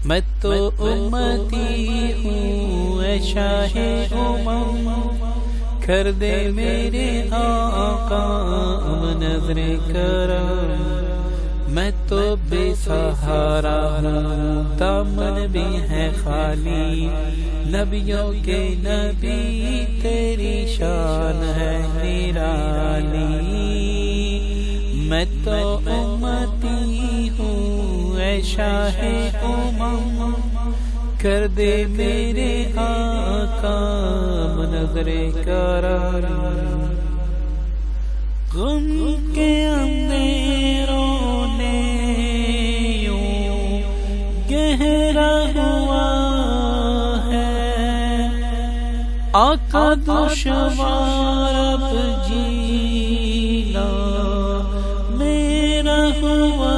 میں تو امتی ہوں اے شاہ امم، کر دے میرے آقا نظر کرم۔ میں تو بے سہارا ہوں، دامن بھی ہے خالی، نبیوں کے نبی تیری شان ہے نرالی۔ میں تو امتی ہوں اے شاہ امم، کر دے میرے آقا نظر کرم۔ غم کے اندھیروں نے یوں گہرا ہوا ہے، آقا دشوار اب جینا میرا ہوا۔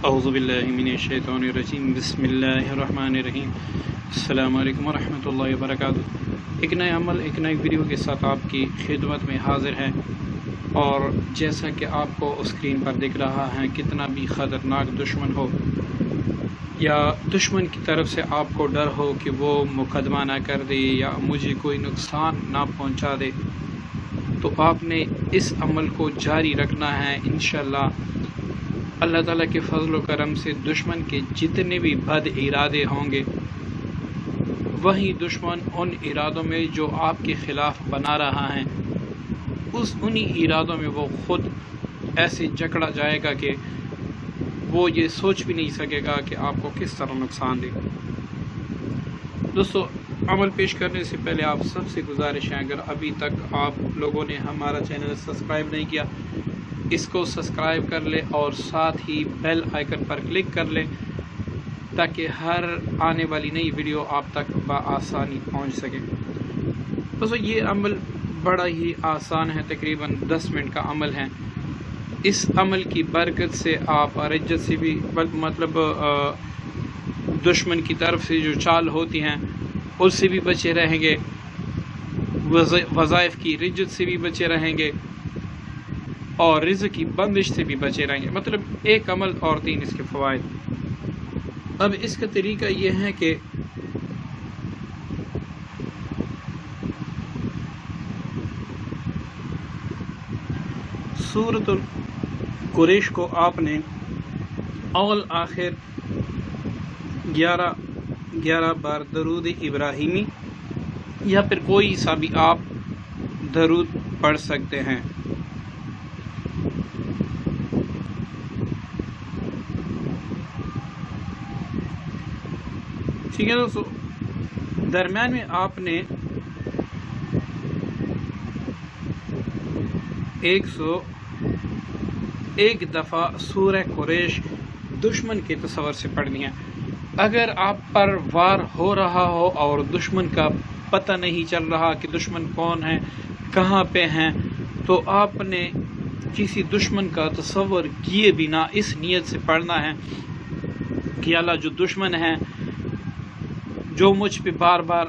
اعوذ باللہ من الشیطان الرجیم، بسم اللہ الرحمن الرحیم۔ السلام علیکم ورحمۃ اللہ وبرکاتہ۔ ایک نئے عمل، ایک نئی ویڈیو کے ساتھ آپ کی خدمت میں حاضر ہے، اور جیسا کہ آپ کو اسکرین پر دکھ رہا ہے، کتنا بھی خطرناک دشمن ہو یا دشمن کی طرف سے آپ کو ڈر ہو کہ وہ مقدمہ نہ کر دے یا مجھے کوئی نقصان نہ پہنچا دے، تو آپ نے اس عمل کو جاری رکھنا ہے۔ انشاءاللہ اللہ تعالیٰ کے فضل و کرم سے دشمن کے جتنے بھی بد ارادے ہوں گے، وہی دشمن ان ارادوں میں جو آپ کے خلاف بنا رہا ہے، انہی ارادوں میں وہ خود ایسے جکڑا جائے گا کہ وہ یہ سوچ بھی نہیں سکے گا کہ آپ کو کس طرح نقصان دے۔ دوستو، عمل پیش کرنے سے پہلے آپ سب سے گزارش ہے، اگر ابھی تک آپ لوگوں نے ہمارا چینل سبسکرائب نہیں کیا، اس کو سبسکرائب کر لیں اور ساتھ ہی بیل آئیکن پر کلک کر لیں تاکہ ہر آنے والی نئی ویڈیو آپ تک بآسانی پہنچ سکے۔ دوستو، یہ عمل بڑا ہی آسان ہے، تقریباً 10 منٹ کا عمل ہے۔ اس عمل کی برکت سے آپ رجت سے بھی مطلب دشمن کی طرف سے جو چال ہوتی ہیں اس سے بھی بچے رہیں گے، وظائف کی رجت سے بھی بچے رہیں گے، اور رزق کی بندش سے بھی بچے رہیں گے۔ مطلب ایک عمل اور 3 اس کے فوائد۔ اب اس کا طریقہ یہ ہے کہ سورۃ القریش کو آپ نے اول آخر 11 بار درود ابراہیمی یا پھر کوئی سا بھی آپ درود پڑھ سکتے ہیں۔ ٹھیک ہے دوستو، درمیان میں آپ نے 101 دفعہ سورہ قریش دشمن کے تصور سے پڑھنی ہے۔ اگر آپ پر وار ہو رہا ہو اور دشمن کا پتہ نہیں چل رہا کہ دشمن کون ہے، کہاں پہ ہیں، تو آپ نے کسی دشمن کا تصور کیے بنا اس نیت سے پڑھنا ہے کہ اللہ، جو دشمن ہے، جو مجھ پہ بار بار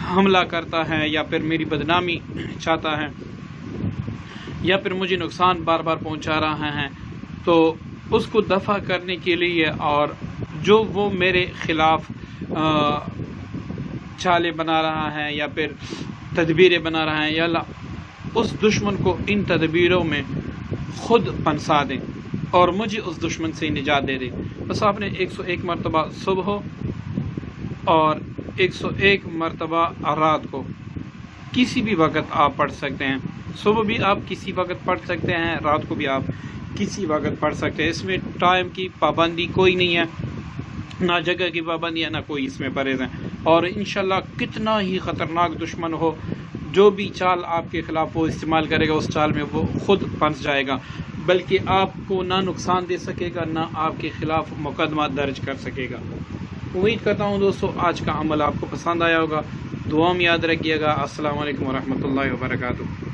حملہ کرتا ہے یا پھر میری بدنامی چاہتا ہے یا پھر مجھے نقصان بار بار پہنچا رہا ہے، تو اس کو دفع کرنے کے لیے اور جو وہ میرے خلاف چالیں بنا رہا ہے یا پھر تدبیریں بنا رہا ہے، یا اللہ اس دشمن کو ان تدبیروں میں خود پنسا دیں اور مجھے اس دشمن سے نجات دے دے۔ بس آپ نے 101 مرتبہ صبح اور 101 مرتبہ رات کو کسی بھی وقت آپ پڑھ سکتے ہیں۔ صبح بھی آپ کسی وقت پڑھ سکتے ہیں، رات کو بھی آپ کسی وقت پڑھ سکتے ہیں۔ اس میں ٹائم کی پابندی کوئی نہیں ہے، نہ جگہ کی پابندی ہے، نہ کوئی اس میں پرہیز ہے، اور انشاءاللہ کتنا ہی خطرناک دشمن ہو، جو بھی چال آپ کے خلاف وہ استعمال کرے گا، اس چال میں وہ خود پھنس جائے گا، بلکہ آپ کو نہ نقصان دے سکے گا، نہ آپ کے خلاف مقدمہ درج کر سکے گا۔ امید کرتا ہوں دوستو آج کا عمل آپ کو پسند آیا ہوگا۔ دعا میں یاد رکھیے گا۔ السلام علیکم ورحمۃ اللہ وبرکاتہ۔